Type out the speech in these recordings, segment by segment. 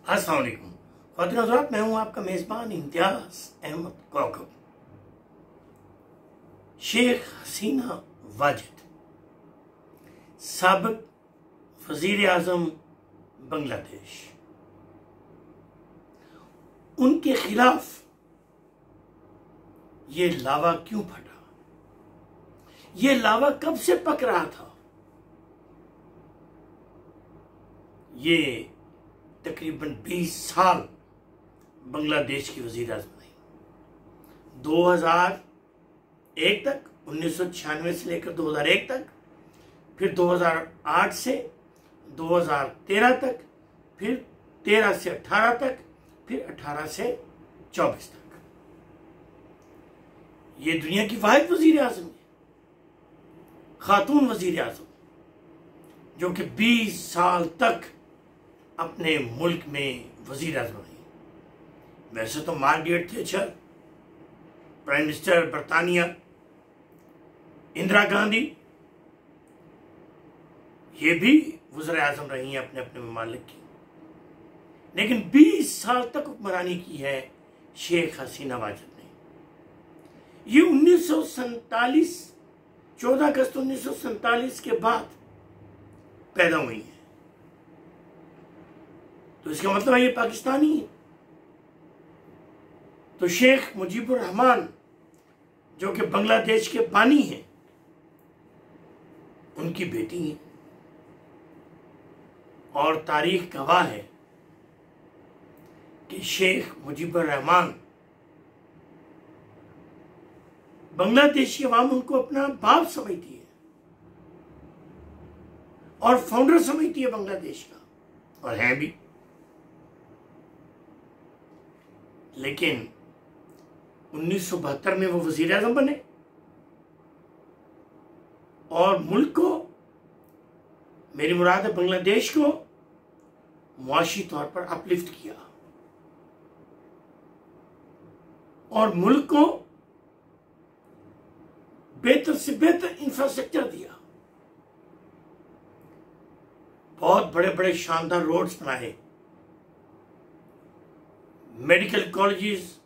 अस्सलाम वालेकुम ख़वातीन हज़रात, मैं हूं आपका मेज़बान इम्तियाज़ अहमद कौकब। शेख हसीना वाजिद साबिक़ वज़ीर आज़म बांग्लादेश, उनके खिलाफ ये लावा क्यों फटा? ये लावा कब से पक रहा था? ये तकरीबन 20 साल बांग्लादेश की वज़ीर आज़म रही। 2001 तक, 1996 से लेकर 2001 तक, फिर 2008 से 2013 तक, फिर 13 से 18 तक, फिर 18 से 24 तक। ये दुनिया की वाहिद वज़ीर आज़म है, खातून वज़ीर आज़म, जो कि 20 साल तक अपने मुल्क में वज़ीर आज़म रही। वैसे तो मार्गरेट थैचर, प्राइम मिनिस्टर बरतानिया, इंदिरा गांधी, ये भी वज़ीर आज़म रही हैं अपने अपने ममालिक की, लेकिन 20 साल तक हुक्मरानी की है शेख हसीना वाजिद ने। ये 1947, 14 अगस्त 1947 के बाद पैदा हुई है, तो इसका मतलब है ये पाकिस्तानी है। तो शेख मुजीबुर रहमान, जो कि बांग्लादेश के बानी हैं, उनकी बेटी हैं, और तारीख गवाह है कि शेख मुजीबुर रहमान, बांग्लादेशी अवाम उनको अपना बाप समझती है और फाउंडर समझती है बांग्लादेश का, और है भी। लेकिन 1972 में वो वजीर आज़म बने और मुल्क को, मेरी मुराद है बांग्लादेश को, मुआशी तौर पर अपलिफ्ट किया और मुल्क को बेहतर से बेहतर इंफ्रास्ट्रक्चर दिया। बहुत बड़े बड़े शानदार रोड्स बनाए, मेडिकल कॉलेजेस,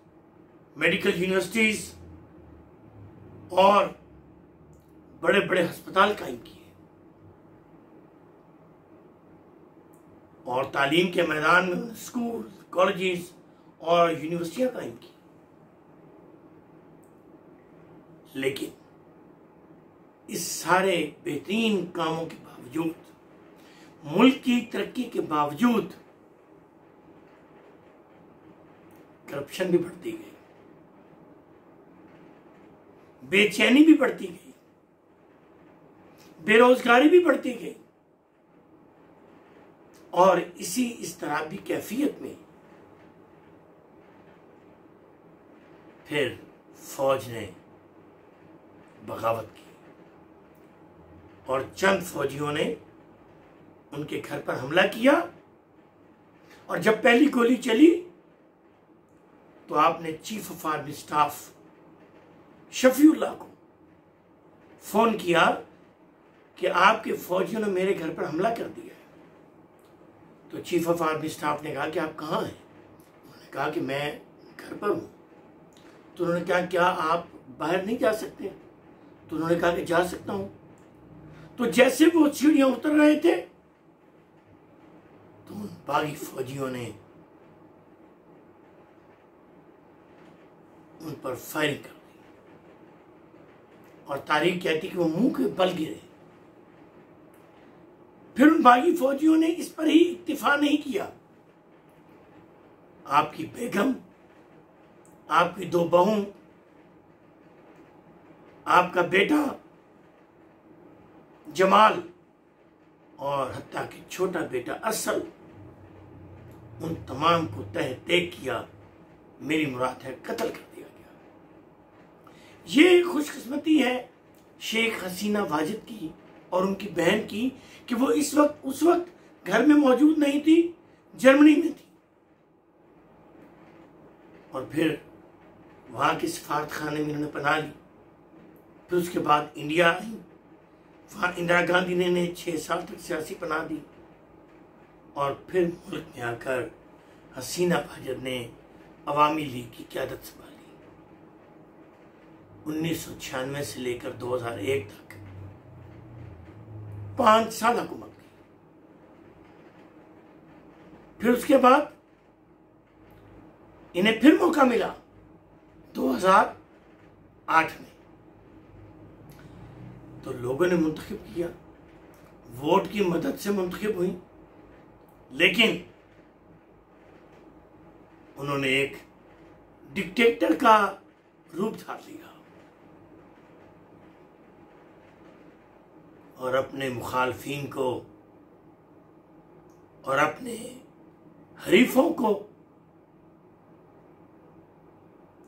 मेडिकल यूनिवर्सिटीज और बड़े बड़े अस्पताल कायम किए, और तालीम के मैदान में स्कूल, कॉलेजेस और यूनिवर्सिटियां कायम की। लेकिन इस सारे बेहतरीन कामों के बावजूद, मुल्क की तरक्की के बावजूद, करप्शन भी बढ़ती गई, बेचैनी भी बढ़ती गई, बेरोजगारी भी बढ़ती गई, और इस तरह भी कैफियत में फिर फौज ने बगावत की और चंद फौजियों ने उनके घर पर हमला किया, और जब पहली गोली चली तो आपने chief of army staff Shafiullah को फोन किया कि आपके फौजियों ने मेरे घर पर हमला कर दिया है। तो चीफ ऑफ आर्मी स्टाफ ने कहा कि आप कहाँ हैं? उन्होंने कहा कि मैं घर पर हूँ। तो उन्होंने कहा क्या आप बाहर नहीं जा सकते? तो उन्होंने कहा कि जा सकता हूँ। तो जैसे वो सीढ़ियाँ उतर रहे थे तो उन बागी फौजियों ने उन पर फायरिंग कर दी, और तारीख कहती कि वो मुंह के बल गिरे। फिर उन बागी फौजियों ने इस पर ही इक्तिफा नहीं किया, आपकी बेगम, आपकी 2 बहू, आपका बेटा जमाल और हत्ता कि छोटा बेटा असल, उन तमाम को तह तेग किया, मेरी मुराद है कत्ल कर दिया गया। ये खुशकिस्मती है शेख हसीना वाजिद की और उनकी बहन की कि वो उस वक्त घर में मौजूद नहीं थी, जर्मनी में थी, और फिर वहां के सफारत खाने में उन्होंने पनाह ली। फिर उसके बाद इंडिया आई, वहां इंदिरा गांधी ने 6 साल तक सियासी पनाह दी, और फिर मुल्क में आकर हसीना वाजद ने अवामी लीग की क़यादत संभाली। 1996 से लेकर 2001 तक 5 साल हुकूमत की। फिर उसके बाद इन्हें फिर मौका मिला 2008 में, तो लोगों ने मुंतखब किया, वोट की मदद से मुंतखब हुई, लेकिन उन्होंने एक डिक्टेटर का रूप धार लिया और अपने मुखालफिन को और अपने हरीफों को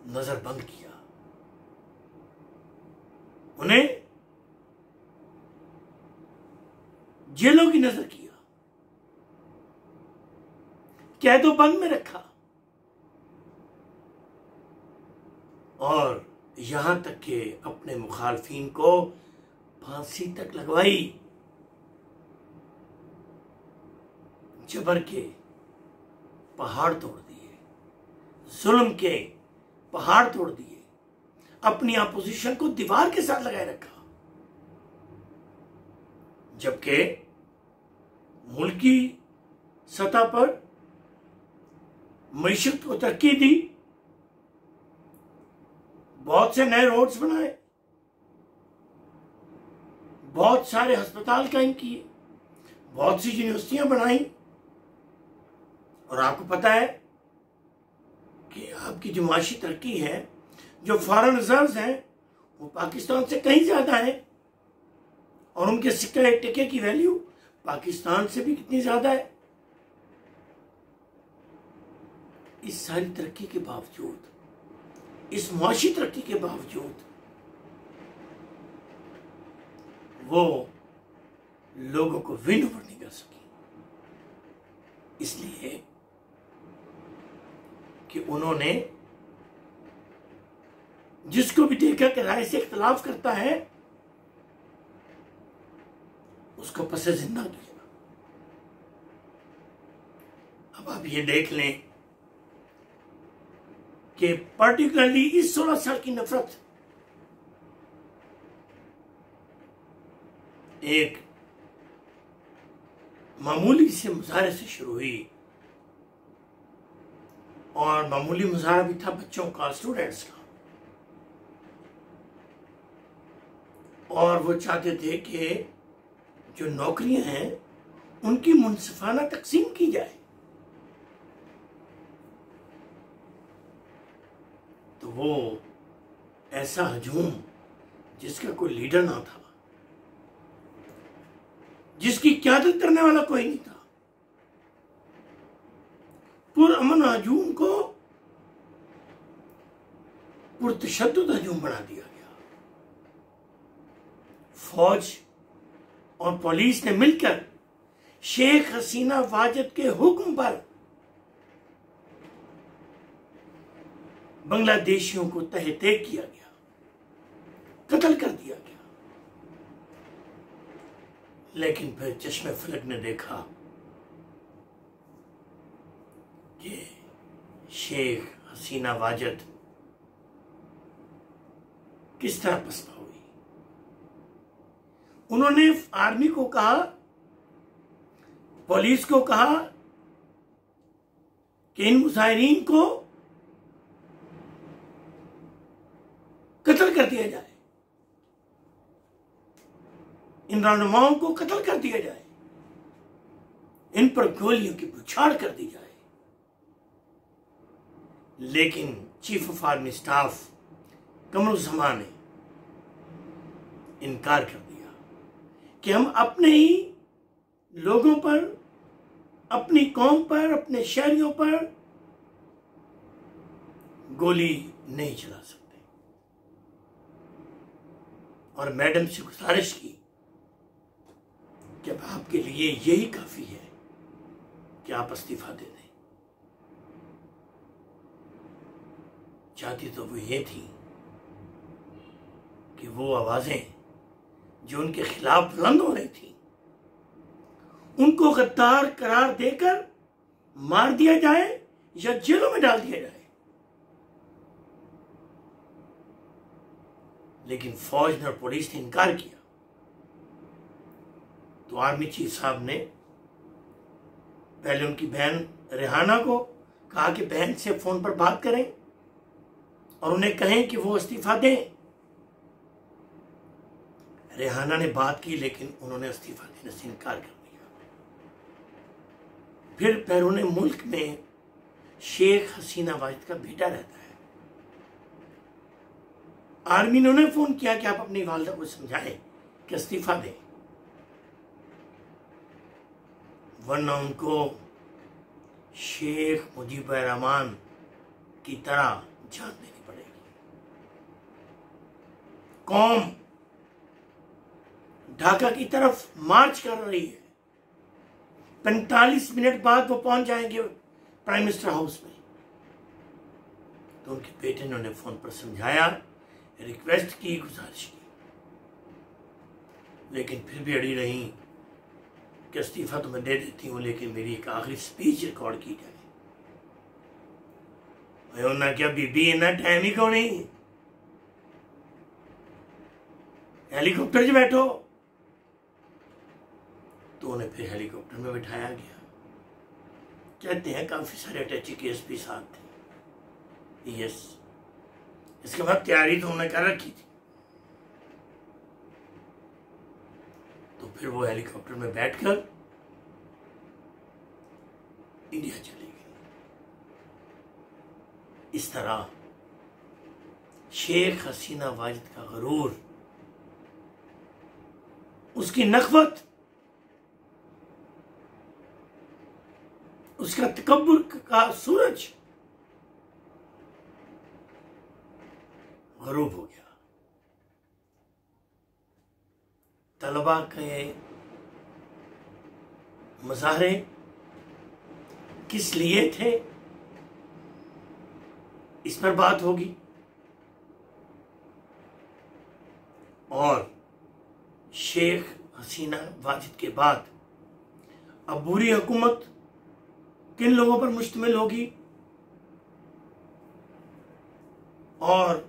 नजरबंद किया। उन्हें जेलों की नजर किया, कैदो बंद में रखा और यहां तक कि अपने मुखालफिन को फांसी तक लगवाई। जबर के पहाड़ तोड़ दिए, जुल्म के पहाड़ तोड़ दिए, अपनी अपोजिशन को दीवार के साथ लगाए रखा। जबकि मुल्की सतह पर मईशत को तरक्की दी, बहुत से नए रोड्स बनाए, बहुत सारे अस्पताल कायम किए, बहुत सी यूनिवर्सिटियां बनाई। और आपको पता है कि आपकी जो माशी तरक्की है, जो फॉरेन रिजर्व्स हैं, वो पाकिस्तान से कहीं ज्यादा है और उनके सिक्के टिके की वैल्यू पाकिस्तान से भी कितनी ज्यादा है। इस सारी तरक्की के बावजूद, इस मुआशी तरक्की के बावजूद वो लोगों को विन ओवर नहीं कर सकी, इसलिए कि उन्होंने जिसको भी देखा कि राय से इख्तलाफ करता है उसको पसे जिंदा किया। अब आप ये देख लें कि पर्टिकुलरली इस 16 साल की नफरत एक मामूली से मुजाहरे से शुरू हुई और मामूली मुजाहरा भी था बच्चों का, स्टूडेंट्स का, और वो चाहते थे कि जो नौकरियां हैं उनकी मुनसिफाना तकसीम की जाए। तो वो ऐसा हजूम जिसका कोई लीडर ना था, जिसकी क़यादत करने वाला कोई नहीं था, पुरअमन हजूम को पुरतशद्दुद हजूम बना दिया गया। फौज और पुलिस ने मिलकर शेख हसीना वाजिद के हुक्म पर बांग्लादेशियों को तहते किया गया, कत्ल कर दिया गया। लेकिन फिर चश्मे फलक ने देखा कि शेख हसीना वाजिद किस तरह पसपा हुई। उन्होंने आर्मी को कहा, पुलिस को कहा कि इन मुजाहिरीन को कत्ल कर दिया जाए, इन रहनुमाओं को कत्ल कर दिया जाए, इन पर गोलियों की बौछार कर दी जाए। लेकिन चीफ ऑफ आर्मी स्टाफ कमरुज़्ज़मान ने इनकार कर दिया कि हम अपने ही लोगों पर, अपनी कौम पर, अपने शहरियों पर गोली नहीं चला सकते। और मैडम से गुजारिश की कि अब आपके लिए यही काफी है कि आप इस्तीफा दे दें। चाहती तो वो ये थी कि वो आवाजें जो उनके खिलाफ बुलंद हो रही थी उनको गद्दार करार देकर मार दिया जाए या जेलों में डाल दिया जाए। लेकिन फौज ने और पुलिस ने इनकार किया। तो आर्मी चीफ साहब ने पहले उनकी बहन रेहाना को कहा कि बहन से फोन पर बात करें और उन्हें कहें कि वो इस्तीफा दें। रेहाना ने बात की, लेकिन उन्होंने इस्तीफा देने से इनकार कर दिया। फिर बैरून मुल्क में शेख हसीना वाजिद का बेटा रहता है। आर्मी ने उन्हें फोन किया कि आप अपनी वालिदा को समझाएं कि इस्तीफा दें, वरना उनको शेख मुजीबुर रहमान की तरह जान देनी पड़ेगी। कौम ढाका की तरफ मार्च कर रही है। 45 मिनट बाद वो पहुंच जाएंगे प्राइम मिनिस्टर हाउस में। तो उनके बेटे ने उन्हें फोन पर समझाया, रिक्वेस्ट की, गुजारिश की, लेकिन फिर भी अड़ी रही कि इस्तीफा तो मैं दे देती हूँ, लेकिन मेरी एक आखिरी स्पीच रिकॉर्ड की जाए। उन्होंने क्या बीबी इतना टाइम ही क्यों नहीं, हेलीकॉप्टर से बैठो। तो उन्हें फिर हेलीकॉप्टर में बिठाया गया। कहते हैं काफी सारे अटैची केस भी साथ थे। यस, इसके बाद तैयारी तो उन्होंने कर रखी थी। तो फिर वो हेलीकॉप्टर में बैठकर इंडिया चले गए। इस तरह शेख हसीना वाजिद का गरूर, उसकी नखवत, उसका तकब्बुर का सूरज गरूब हो गया। तलबा के मुजाहरे किस लिए थे, इस पर बात होगी। और शेख हसीना वाजिद के बाद अब बुरी हुकूमत किन लोगों पर मुश्तमिल होगी और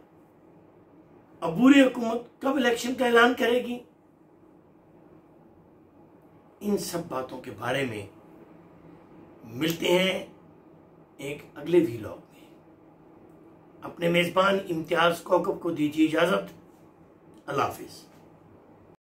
अबूरी हुकूमत कब इलेक्शन का ऐलान करेगी, इन सब बातों के बारे में मिलते हैं एक अगले व्लॉग में। अपने मेजबान इम्तियाज कौकब को दीजिए इजाजत। अल्लाह हाफिज।